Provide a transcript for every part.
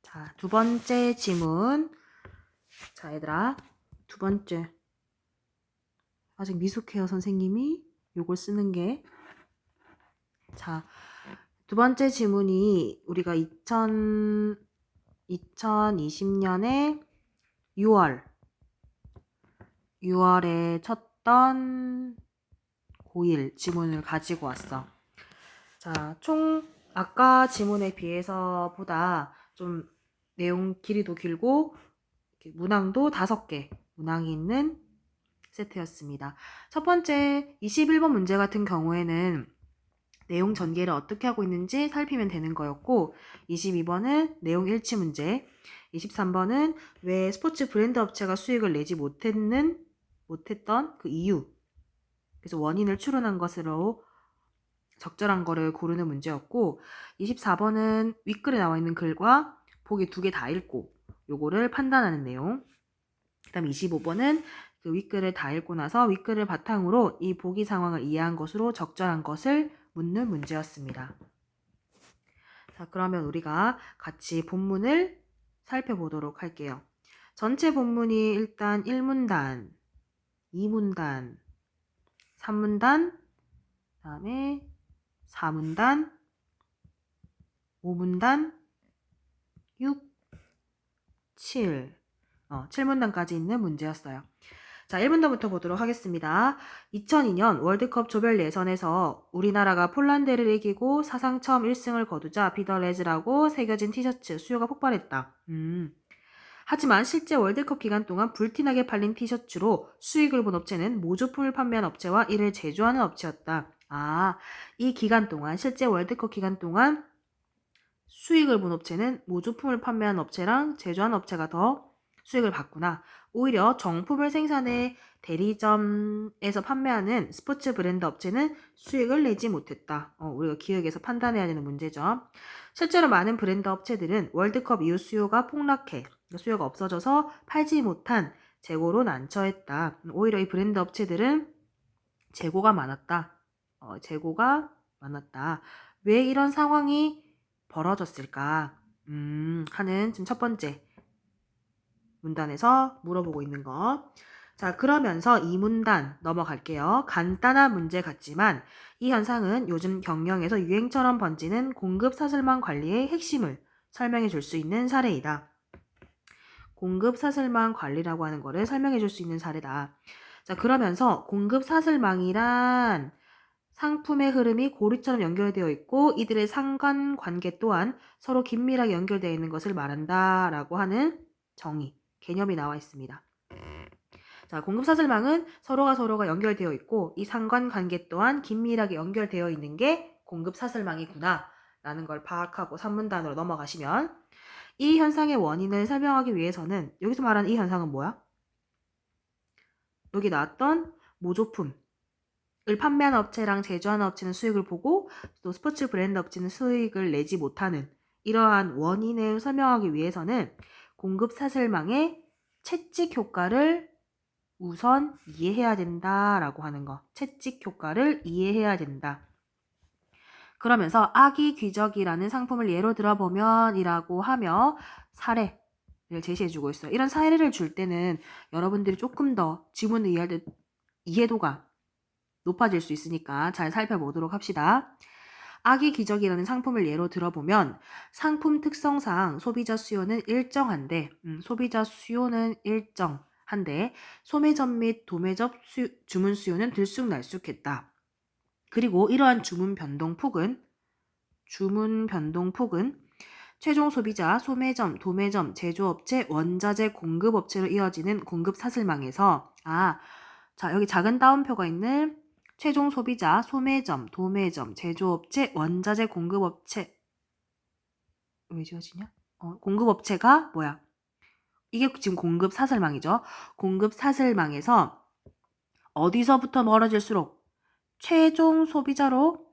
자, 두 번째 지문. 자, 얘들아. 두 번째. 아직 미숙해요, 선생님이. 요걸 쓰는 게. 자, 두 번째 지문이 우리가 2020년에 6월에 쳤던 고1 지문을 가지고 왔어. 자, 총 아까 지문에 비해서 보다 좀 내용 길이도 길고 문항도 5개 문항이 있는 세트였습니다. 첫 번째 21번 문제 같은 경우에는 내용 전개를 어떻게 하고 있는지 살피면 되는 거였고, 22번은 내용 일치 문제, 23번은 왜 스포츠 브랜드 업체가 수익을 내지 못했던 그 이유, 그래서 원인을 추론한 것으로 적절한 거를 고르는 문제였고, 24번은 윗글에 나와 있는 글과 보기 2개 다 읽고 요거를 판단하는 내용, 그 다음 25번은 그 윗글을 다 읽고 나서 윗글을 바탕으로 이 보기 상황을 이해한 것으로 적절한 것을 묻는 문제였습니다. 자, 그러면 우리가 같이 본문을 살펴보도록 할게요. 전체 본문이 일단 1문단, 2문단, 3문단, 그 다음에 4문단, 5문단, 6, 7, 7문단까지 있는 문제였어요. 자, 1문단부터 보도록 하겠습니다. 2002년 월드컵 조별 예선에서 우리나라가 폴란드를 이기고 사상 처음 1승을 거두자 비더레즈라고 새겨진 티셔츠 수요가 폭발했다. 하지만 실제 월드컵 기간 동안 불티나게 팔린 티셔츠로 수익을 본 업체는 모조품을 판매한 업체와 이를 제조하는 업체였다. 아, 이 기간 동안, 실제 월드컵 기간 동안 수익을 본 업체는 모조품을 판매한 업체랑 제조한 업체가 더 수익을 봤구나. 오히려 정품을 생산해 대리점에서 판매하는 스포츠 브랜드 업체는 수익을 내지 못했다. 우리가 기억에서 판단해야 되는 문제죠. 실제로 많은 브랜드 업체들은 월드컵 이후 수요가 폭락해 수요가 없어져서 팔지 못한 재고로 난처했다. 오히려 이 브랜드 업체들은 재고가 많았다. 재고가 많았다. 왜 이런 상황이 벌어졌을까? 하는 지금 첫 번째 문단에서 물어보고 있는 거. 자, 그러면서 이 문단 넘어갈게요. 간단한 문제 같지만 이 현상은 요즘 경영에서 유행처럼 번지는 공급 사슬망 관리의 핵심을 설명해 줄 수 있는 사례이다. 공급 사슬망 관리라고 하는 거를 설명해 줄 수 있는 사례다. 자, 그러면서 공급 사슬망이란 상품의 흐름이 고리처럼 연결되어 있고 이들의 상관관계 또한 서로 긴밀하게 연결되어 있는 것을 말한다 라고 하는 정의, 개념이 나와 있습니다. 자, 공급사슬망은 서로가 연결되어 있고 이 상관관계 또한 긴밀하게 연결되어 있는 게 공급사슬망이구나 라는 걸 파악하고 3문단으로 넘어가시면 이 현상의 원인을 설명하기 위해서는 여기서 말하는 이 현상은 뭐야? 여기 나왔던 모조품 을 판매하는 업체랑 제조하는 업체는 수익을 보고 또 스포츠 브랜드 업체는 수익을 내지 못하는 이러한 원인을 설명하기 위해서는 공급 사슬망의 채찍 효과를 우선 이해해야 된다라고 하는 거. 채찍 효과를 이해해야 된다. 그러면서 아기 귀적이라는 상품을 예로 들어보면 이라고 하며 사례를 제시해주고 있어요. 이런 사례를 줄 때는 여러분들이 조금 더 지문을 이해할 때 이해도가 높아질 수 있으니까 잘 살펴보도록 합시다. 아기 기적이라는 상품을 예로 들어보면 상품 특성상 소비자 수요는 일정한데 소매점 및 도매점 주문 수요는 들쑥날쑥했다. 그리고 이러한 주문 변동폭은 최종 소비자, 소매점, 도매점, 제조업체, 원자재 공급업체로 이어지는 공급 사슬망에서 자, 여기 작은 따옴표가 있는 최종 소비자, 소매점, 도매점, 제조업체, 원자재 공급업체 왜 지워지냐? 공급업체가 뭐야? 이게 지금 공급 사슬망이죠. 공급 사슬망에서 어디서부터 멀어질수록 최종 소비자로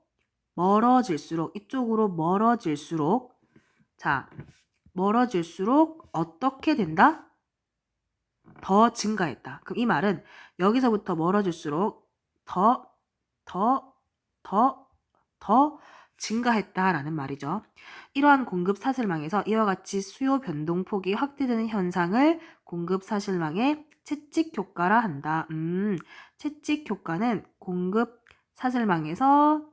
멀어질수록 이쪽으로 멀어질수록 어떻게 된다? 더 증가했다. 그럼 이 말은 여기서부터 멀어질수록 더 증가했다라는 말이죠. 이러한 공급 사슬망에서 이와 같이 수요 변동폭이 확대되는 현상을 공급 사슬망의 채찍 효과라 한다. 채찍 효과는 공급 사슬망에서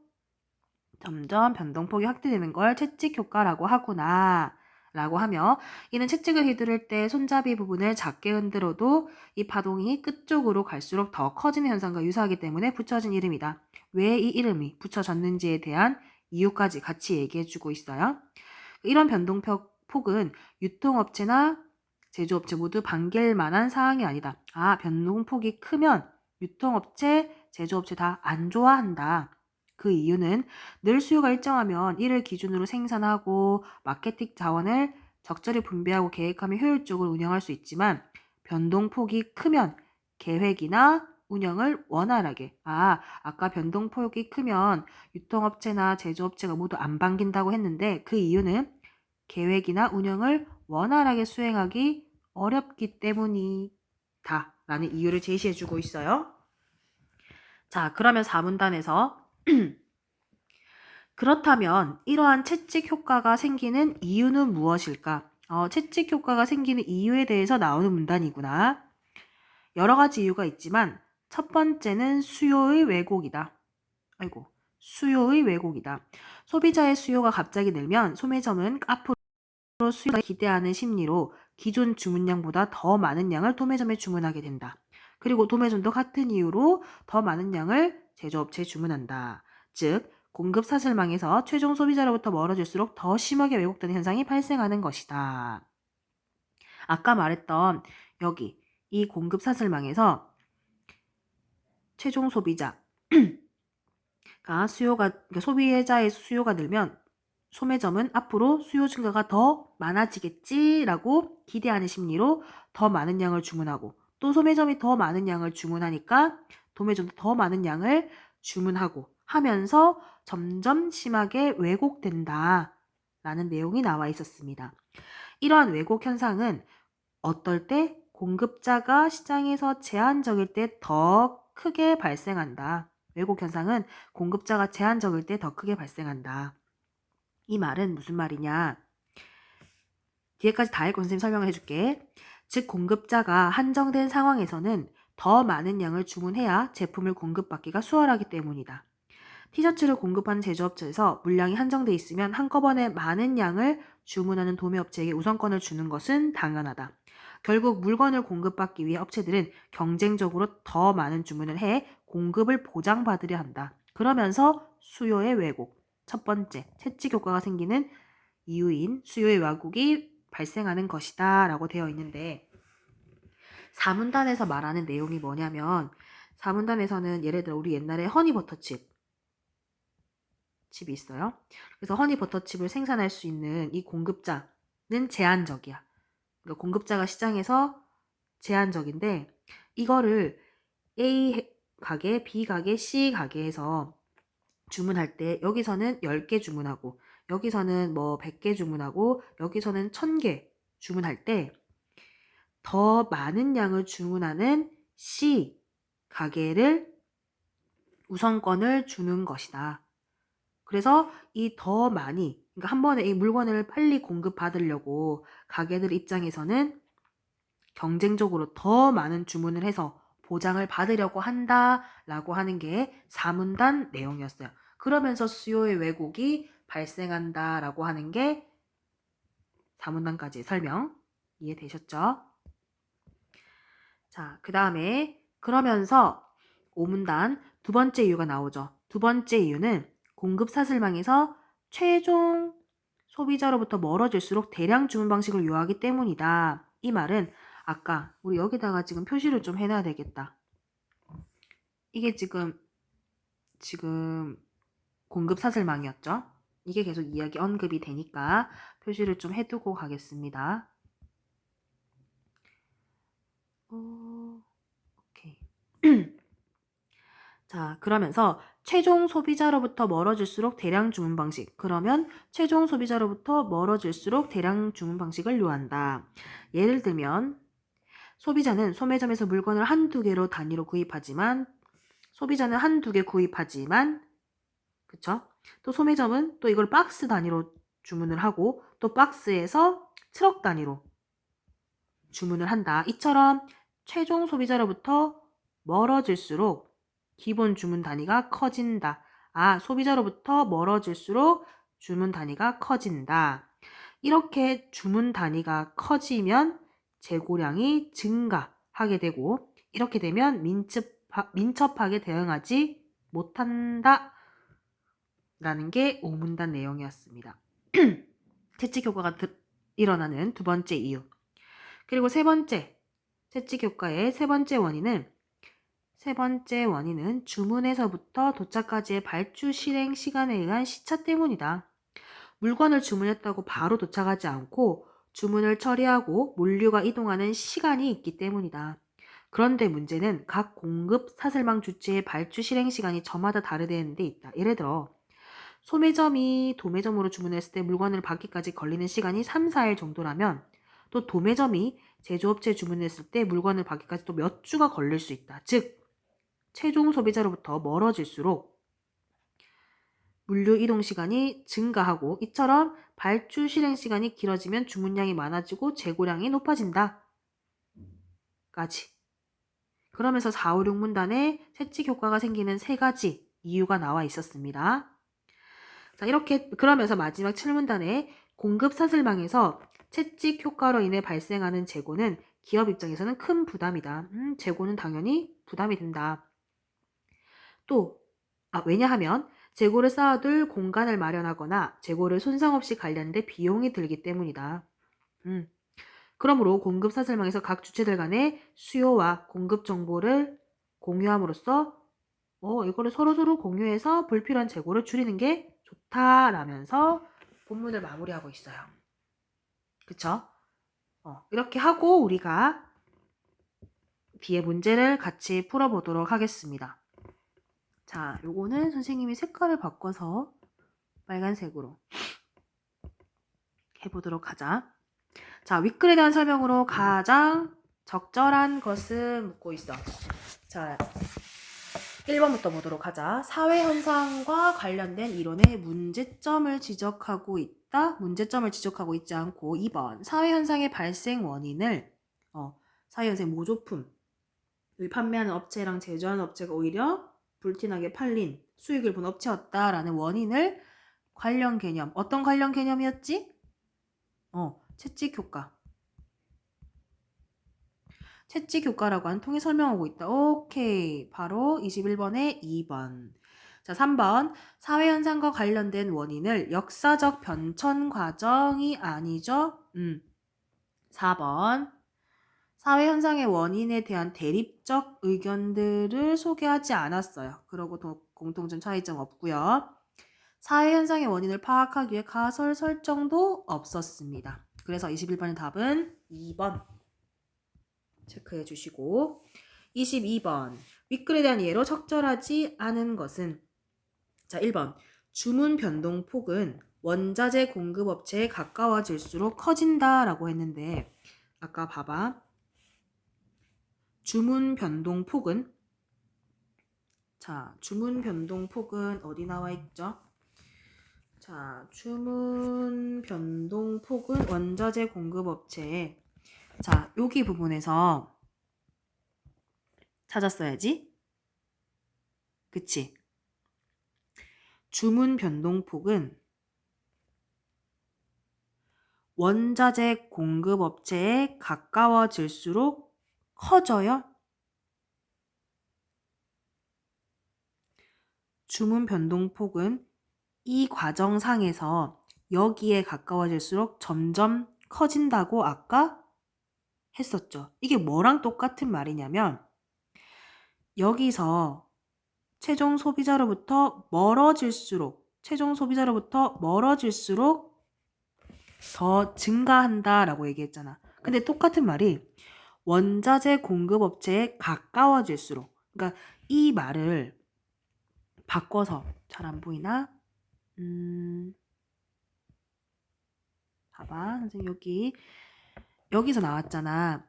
점점 변동폭이 확대되는 걸 채찍 효과라고 하구나 라고 하며, 이는 채찍을 휘두를 때 손잡이 부분을 작게 흔들어도 이 파동이 끝쪽으로 갈수록 더 커지는 현상과 유사하기 때문에 붙여진 이름이다. 왜 이 이름이 붙여졌는지에 대한 이유까지 같이 얘기해주고 있어요. 이런 변동폭은 유통업체나 제조업체 모두 반길 만한 사항이 아니다. 변동폭이 크면 유통업체, 제조업체 다 안 좋아한다. 그 이유는 늘 수요가 일정하면 이를 기준으로 생산하고 마케팅 자원을 적절히 분배하고 계획하며 효율적으로 운영할 수 있지만, 변동폭이 크면 계획이나 운영을 원활하게, 아까 변동폭이 크면 유통업체나 제조업체가 모두 안 반긴다고 했는데, 그 이유는 계획이나 운영을 원활하게 수행하기 어렵기 때문이다 라는 이유를 제시해주고 있어요. 자, 그러면 4문단에서 그렇다면 이러한 채찍 효과가 생기는 이유는 무엇일까? 채찍 효과가 생기는 이유에 대해서 나오는 문단이구나. 여러 가지 이유가 있지만 첫 번째는 수요의 왜곡이다. 수요의 왜곡이다. 소비자의 수요가 갑자기 늘면 소매점은 앞으로 수요를 기대하는 심리로 기존 주문량보다 더 많은 양을 도매점에 주문하게 된다. 그리고 도매점도 같은 이유로 더 많은 양을 제조업체에 주문한다. 즉, 공급 사슬망에서 최종 소비자로부터 멀어질수록 더 심하게 왜곡되는 현상이 발생하는 것이다. 아까 말했던 여기 이 공급 사슬망에서 최종 소비자가 그러니까 소비자의 수요가 늘면 소매점은 앞으로 수요 증가가 더 많아지겠지라고 기대하는 심리로 더 많은 양을 주문하고, 또 소매점이 더 많은 양을 주문하니까 도매점도 더 많은 양을 주문하고 하면서 점점 심하게 왜곡된다 라는 내용이 나와 있었습니다. 이러한 왜곡 현상은 어떨 때 공급자가 시장에서 제한적일 때 더 크게 발생한다. 왜곡 현상은 공급자가 제한적일 때 더 크게 발생한다. 이 말은 무슨 말이냐? 뒤에까지 다 읽고 선생님 설명을 해줄게. 즉, 공급자가 한정된 상황에서는 더 많은 양을 주문해야 제품을 공급받기가 수월하기 때문이다. 티셔츠를 공급하는 제조업체에서 물량이 한정돼 있으면 한꺼번에 많은 양을 주문하는 도매업체에게 우선권을 주는 것은 당연하다. 결국 물건을 공급받기 위해 업체들은 경쟁적으로 더 많은 주문을 해 공급을 보장받으려 한다. 그러면서 수요의 왜곡, 첫 번째 채찍 효과가 생기는 이유인 수요의 왜곡이 발생하는 것이다 라고 되어 있는데, 4문단에서 말하는 내용이 뭐냐면, 4문단에서는 예를 들어 우리 옛날에 허니버터칩 칩이 있어요. 그래서 허니버터칩을 생산할 수 있는 이 공급자는 제한적이야. 그러니까 공급자가 시장에서 제한적인데, 이거를 A 가게, B 가게, C 가게에서 주문할 때 여기서는 10개 주문하고 여기서는 뭐 100개 주문하고 여기서는 1000개 주문할 때 더 많은 양을 주문하는 C 가게를 우선권을 주는 것이다. 그래서 이 더 많이, 그러니까 한 번에 이 물건을 빨리 공급받으려고 가게들 입장에서는 경쟁적으로 더 많은 주문을 해서 보장을 받으려고 한다라고 하는 게 4문단 내용이었어요. 그러면서 수요의 왜곡이 발생한다라고 하는 게 4문단까지 설명 이해되셨죠? 자, 그 다음에 그러면서 5문단 두 번째 이유가 나오죠. 두 번째 이유는 공급 사슬망에서 최종 소비자로부터 멀어질수록 대량 주문 방식을 요하기 때문이다. 이 말은 아까 우리 여기다가 지금 표시를 좀 해놔야 되겠다. 이게 지금 공급 사슬망이었죠. 이게 계속 이야기 언급이 되니까 표시를 좀 해두고 가겠습니다. 오케이. 자, 그러면서 최종 소비자로부터 멀어질수록 대량 주문 방식. 그러면 최종 소비자로부터 멀어질수록 대량 주문 방식을 요한다. 예를 들면 소비자는 소매점에서 물건을 한두 개로 단위로 구입하지만 소비자는 한두 개 구입하지만 그쵸? 또 소매점은 또 이걸 박스 단위로 주문을 하고 또 박스에서 트럭 단위로 주문을 한다. 이처럼 최종 소비자로부터 멀어질수록 기본 주문 단위가 커진다. 소비자로부터 멀어질수록 주문 단위가 커진다. 이렇게 주문 단위가 커지면 재고량이 증가하게 되고 이렇게 되면 민첩하게 대응하지 못한다. 라는 게 오문단 내용이었습니다. 채찍 효과가 일어나는 두 번째 이유. 그리고 세 번째, 채찍 효과의 세 번째 원인은 주문에서부터 도착까지의 발주 실행 시간에 의한 시차 때문이다. 물건을 주문했다고 바로 도착하지 않고 주문을 처리하고 물류가 이동하는 시간이 있기 때문이다. 그런데 문제는 각 공급 사슬망 주체의 발주 실행 시간이 저마다 다르다는 데 있다. 예를 들어 소매점이 도매점으로 주문했을 때 물건을 받기까지 걸리는 시간이 3, 4일 정도라면 또 도매점이 제조업체에 주문했을 때 물건을 받기까지 또 몇 주가 걸릴 수 있다. 즉 최종 소비자로부터 멀어질수록 물류 이동 시간이 증가하고 이처럼 발주 실행 시간이 길어지면 주문량이 많아지고 재고량이 높아진다. 까지. 그러면서 4, 5, 6문단에 채찍 효과가 생기는 세 가지 이유가 나와 있었습니다. 자, 이렇게 그러면서 마지막 7문단에 공급 사슬망에서 채찍 효과로 인해 발생하는 재고는 기업 입장에서는 큰 부담이다. 재고는 당연히 부담이 된다. 또 왜냐하면 재고를 쌓아둘 공간을 마련하거나 재고를 손상 없이 관리하는데 비용이 들기 때문이다. 그러므로 공급 사슬망에서 각 주체들 간의 수요와 공급 정보를 공유함으로써 이거를 서로서로 공유해서 불필요한 재고를 줄이는 게 좋다라면서 본문을 마무리하고 있어요. 그쵸? 이렇게 하고 우리가 뒤에 문제를 같이 풀어보도록 하겠습니다. 자, 요거는 선생님이 색깔을 바꿔서 빨간색으로 해보도록 하자. 자, 윗글에 대한 설명으로 가장 적절한 것은 묻고 있어. 자, 1번부터 보도록 하자. 사회현상과 관련된 이론의 문제점을 지적하고 있다. 문제점을 지적하고 있지 않고 2번 사회현상의 발생 원인을 사회현상 모조품을 판매하는 업체랑 제조하는 업체가 오히려 불티나게 팔린 수익을 본 업체였다라는 원인을 관련 개념. 어떤 관련 개념이었지? 채찍 효과. 채찍 효과라고 한 통해 설명하고 있다. 오케이. 바로 21번에 2번. 자, 3번. 사회현상과 관련된 원인을 역사적 변천 과정이 아니죠? 4번. 사회현상의 원인에 대한 대립적 의견들을 소개하지 않았어요. 그러고 공통점 차이점 없고요. 사회현상의 원인을 파악하기 위해 가설 설정도 없었습니다. 그래서 21번의 답은 2번. 체크해 주시고 22번 윗글에 대한 예로 적절하지 않은 것은 자 1번 주문 변동폭은 원자재 공급업체에 가까워질수록 커진다라고 했는데 아까 봐봐 주문 변동폭은 어디 나와 있죠? 자 주문 변동폭은 원자재 공급업체에 자, 여기 부분에서 찾았어야지. 그치? 주문 변동폭은 원자재 공급업체에 가까워질수록 커져요. 주문 변동폭은 이 과정상에서 여기에 가까워질수록 점점 커진다고 아까 했었죠. 이게 뭐랑 똑같은 말이냐면 여기서 최종 소비자로부터 멀어질수록 더 증가한다라고 얘기했잖아. 근데 똑같은 말이 원자재 공급업체에 가까워질수록 그러니까 이 말을 바꿔서 잘 안 보이나? 봐봐 선생님 여기서 나왔잖아.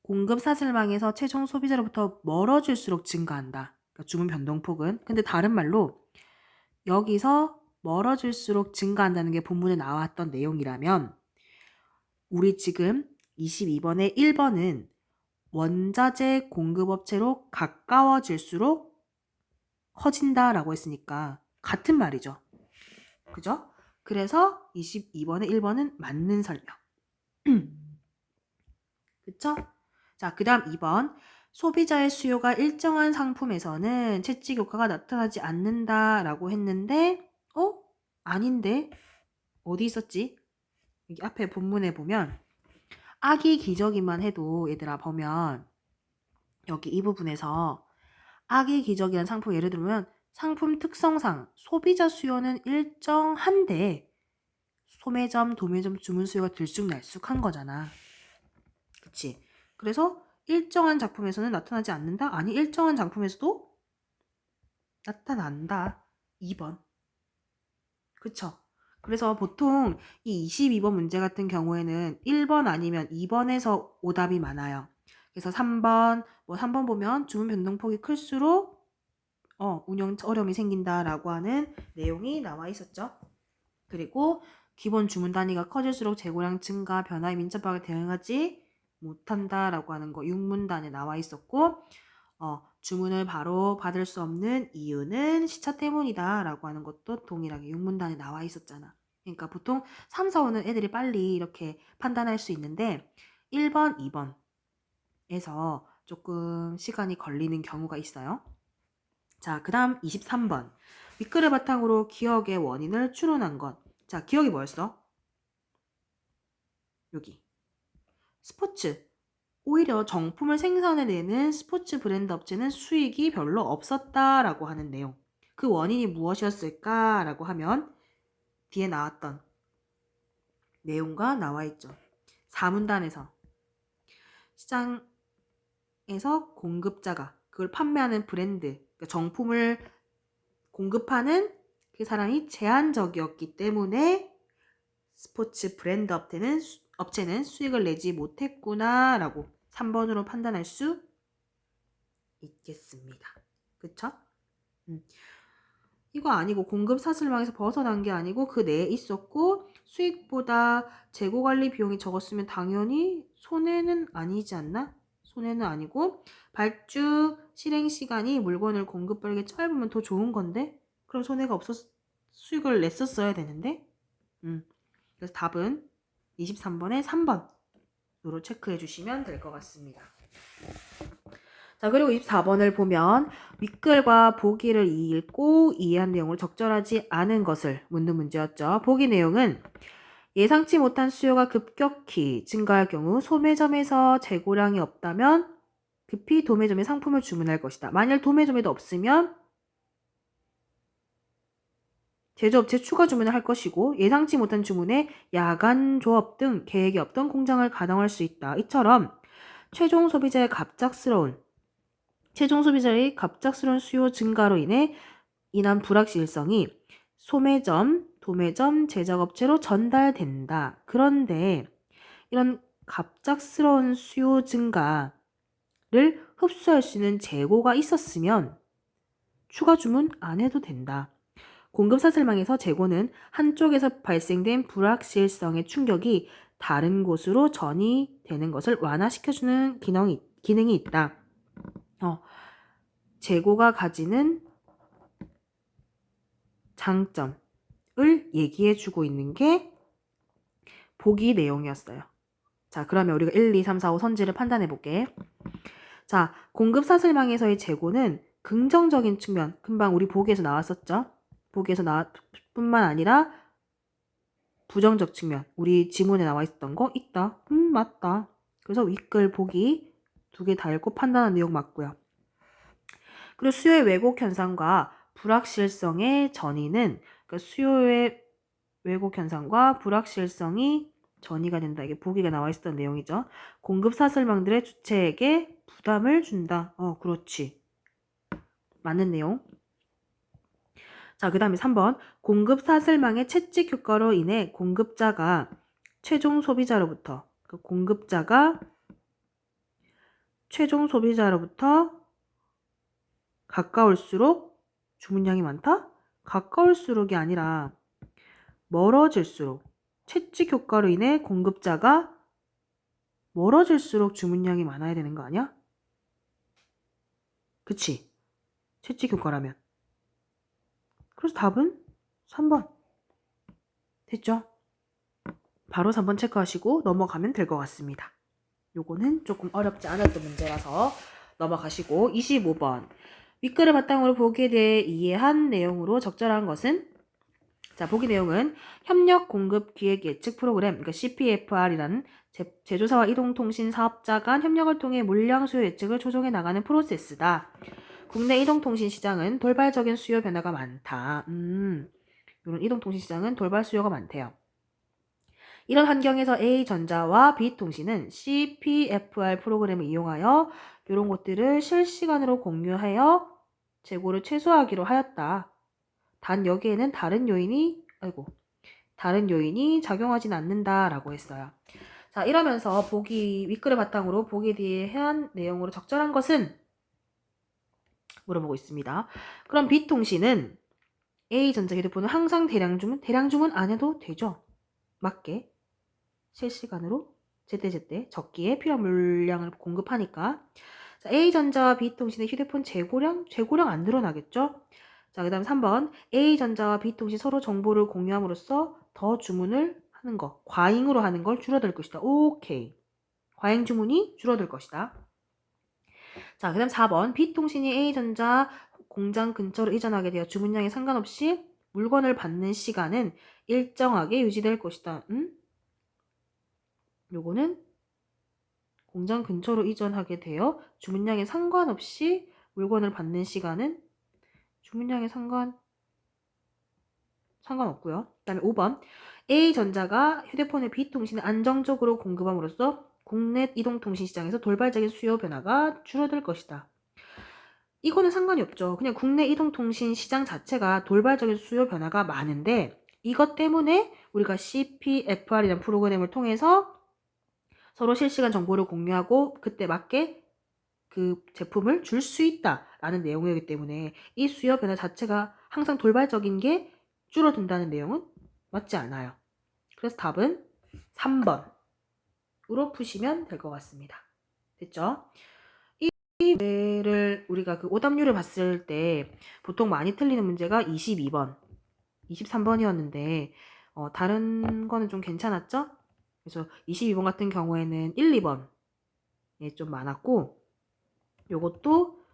공급 사슬망에서 최종 소비자로부터 멀어질수록 증가한다. 그러니까 주문 변동폭은. 근데 다른 말로 여기서 멀어질수록 증가한다는 게 본문에 나왔던 내용이라면 우리 지금 22번의 1번은 원자재 공급업체로 가까워질수록 커진다라고 했으니까 같은 말이죠. 그죠? 그래서 22번의 1번은 맞는 설명. 그쵸? 자, 그 다음 2번. 소비자의 수요가 일정한 상품에서는 채찍 효과가 나타나지 않는다라고 했는데 아닌데? 어디 있었지? 여기 앞에 본문에 보면 아기 기저귀만 해도 얘들아 보면 여기 이 부분에서 아기 기저귀라는 상품 예를 들면 상품 특성상 소비자 수요는 일정한데 소매점, 도매점 주문 수요가 들쑥날쑥한 거잖아. 그치? 그래서 일정한 작품에서는 나타나지 않는다? 아니, 일정한 작품에서도 나타난다. 2번. 그쵸? 그래서 보통 이 22번 문제 같은 경우에는 1번 아니면 2번에서 오답이 많아요. 그래서 3번, 3번 보면 주문 변동폭이 클수록 운영 어려움이 생긴다라고 하는 내용이 나와 있었죠. 그리고 기본 주문 단위가 커질수록 재고량 증가 변화에 민첩하게 대응하지 못한다라고 하는 거 6문단에 나와 있었고 주문을 바로 받을 수 없는 이유는 시차 때문이다라고 하는 것도 동일하게 6문단에 나와 있었잖아. 그러니까 보통 3, 4, 5는 애들이 빨리 이렇게 판단할 수 있는데 1번, 2번에서 조금 시간이 걸리는 경우가 있어요. 자, 그 다음 23번. 윗글을 바탕으로 기억의 원인을 추론한 것. 자, 기억이 뭐였어? 여기. 스포츠. 오히려 정품을 생산해내는 스포츠 브랜드 업체는 수익이 별로 없었다라고 하는 내용. 그 원인이 무엇이었을까라고 하면 뒤에 나왔던 내용과 나와 있죠. 4문단에서 시장에서 공급자가 그걸 판매하는 브랜드, 그러니까 정품을 공급하는 그 사람이 제한적이었기 때문에 스포츠 브랜드 업체는 수익을 내지 못했구나라고 3번으로 판단할 수 있겠습니다. 그쵸? 이거 아니고 공급 사슬망에서 벗어난 게 아니고 그 내에 있었고 수익보다 재고관리 비용이 적었으면 당연히 손해는 아니지 않나? 손해는 아니고 발주 실행 시간이 물건을 공급하기에 짧으면 더 좋은 건데 그럼 손해가 수익을 냈었어야 되는데 그래서 답은 23번에 3번으로 체크해 주시면 될 것 같습니다. 자, 그리고 24번을 보면 윗글과 보기를 읽고 이해한 내용을 적절하지 않은 것을 묻는 문제였죠. 보기 내용은 예상치 못한 수요가 급격히 증가할 경우 소매점에서 재고량이 없다면 급히 도매점에 상품을 주문할 것이다. 만일 도매점에도 없으면 제조업체 추가 주문을 할 것이고 예상치 못한 주문에 야간 조업 등 계획이 없던 공장을 가동할 수 있다. 이처럼 최종 소비자의 갑작스러운 수요 증가로 인한 불확실성이 소매점, 도매점, 제작업체로 전달된다. 그런데 이런 갑작스러운 수요 증가를 흡수할 수 있는 재고가 있었으면 추가 주문 안 해도 된다. 공급 사슬망에서 재고는 한쪽에서 발생된 불확실성의 충격이 다른 곳으로 전이되는 것을 완화시켜주는 기능이 있다. 재고가 가지는 장점을 얘기해주고 있는 게 보기 내용이었어요. 자, 그러면 우리가 1, 2, 3, 4, 5 선지를 판단해 볼게. 자, 공급 사슬망에서의 재고는 긍정적인 측면, 금방 우리 보기에서 나왔었죠? 보기에서 뿐만 아니라 부정적 측면, 우리 지문에 나와 있었던 거 있다. 맞다. 그래서 윗글 보기 2개 다 읽고 판단한 내용 맞고요. 그리고 수요의 왜곡 현상과 불확실성의 전이는 그러니까 수요의 왜곡 현상과 불확실성이 전이가 된다. 이게 보기가 나와 있었던 내용이죠. 공급 사슬망들의 주체에게 부담을 준다. 그렇지. 맞는 내용. 자, 그 다음에 3번. 공급 사슬망의 채찍 효과로 인해 공급자가 최종 소비자로부터 가까울수록 주문량이 많다? 가까울수록이 아니라 멀어질수록 채찍 효과로 인해 공급자가 멀어질수록 주문량이 많아야 되는 거 아니야? 그치? 채찍 효과라면. 그래서 답은 3번. 됐죠? 바로 3번 체크하시고 넘어가면 될 것 같습니다. 요거는 조금 어렵지 않았던 문제라서 넘어가시고 25번. 윗글을 바탕으로 보기에 대해 이해한 내용으로 적절한 것은? 자, 보기 내용은 협력 공급 기획 예측 프로그램, 그러니까 CPFR이라는 제조사와 이동통신 사업자 간 협력을 통해 물량 수요 예측을 조정해 나가는 프로세스다. 국내 이동통신 시장은 돌발적인 수요 변화가 많다. 이런 이동통신 시장은 돌발 수요가 많대요. 이런 환경에서 A전자와 B통신은 CPFR 프로그램을 이용하여 이런 것들을 실시간으로 공유하여 재고를 최소화하기로 하였다. 단 여기에는 다른 요인이 작용하진 않는다라고 했어요. 자, 이러면서 윗글을 바탕으로 보기에 대한 내용으로 적절한 것은? 물어보고 있습니다. 그럼 B통신은 A전자 휴대폰을 항상 대량 주문 안 해도 되죠. 맞게 실시간으로 제때 적기에 필요한 물량을 공급하니까. 자, A전자와 B통신의 휴대폰 재고량 안 늘어나겠죠? 자, 그 다음 3번. A전자와 B통신 서로 정보를 공유함으로써 더 주문을 하는 거, 과잉으로 하는 걸 줄어들 것이다. 오케이. 과잉 주문이 줄어들 것이다. 자, 그 다음 4번. B통신이 A전자 공장 근처로 이전하게 되어 주문량에 상관없이 물건을 받는 시간은 일정하게 유지될 것이다. 요거는 공장 근처로 이전하게 되어 주문량에 상관없이 물건을 받는 시간은 주문량에 상관없고요. 그 다음에 5번. A전자가 휴대폰을 B통신에 안정적으로 공급함으로써 국내 이동통신 시장에서 돌발적인 수요 변화가 줄어들 것이다. 이거는 상관이 없죠. 그냥 국내 이동통신 시장 자체가 돌발적인 수요 변화가 많은데 이것 때문에 우리가 CPFR이라는 프로그램을 통해서 서로 실시간 정보를 공유하고 그때 맞게 그 제품을 줄 수 있다라는 내용이기 때문에 이 수요 변화 자체가 항상 돌발적인 게 줄어든다는 내용은 맞지 않아요. 그래서 답은 3번으로 푸시면 될 것 같습니다. 됐죠? 이 문제를 우리가 그 오답률을 봤을 때 보통 많이 틀리는 문제가 22번, 23번이었는데 다른 거는 좀 괜찮았죠? 그래서 22번 같은 경우에는 1, 2번에 좀 많았고 요것도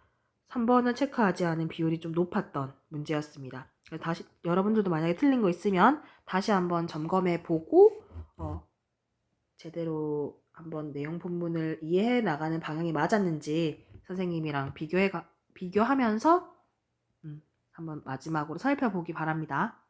3번을 체크하지 않은 비율이 좀 높았던 문제였습니다. 다시 여러분들도 만약에 틀린 거 있으면 다시 한번 점검해 보고 제대로 한번 내용 본문을 이해해 나가는 방향이 맞았는지 선생님이랑 비교하면서 한번 마지막으로 살펴보기 바랍니다.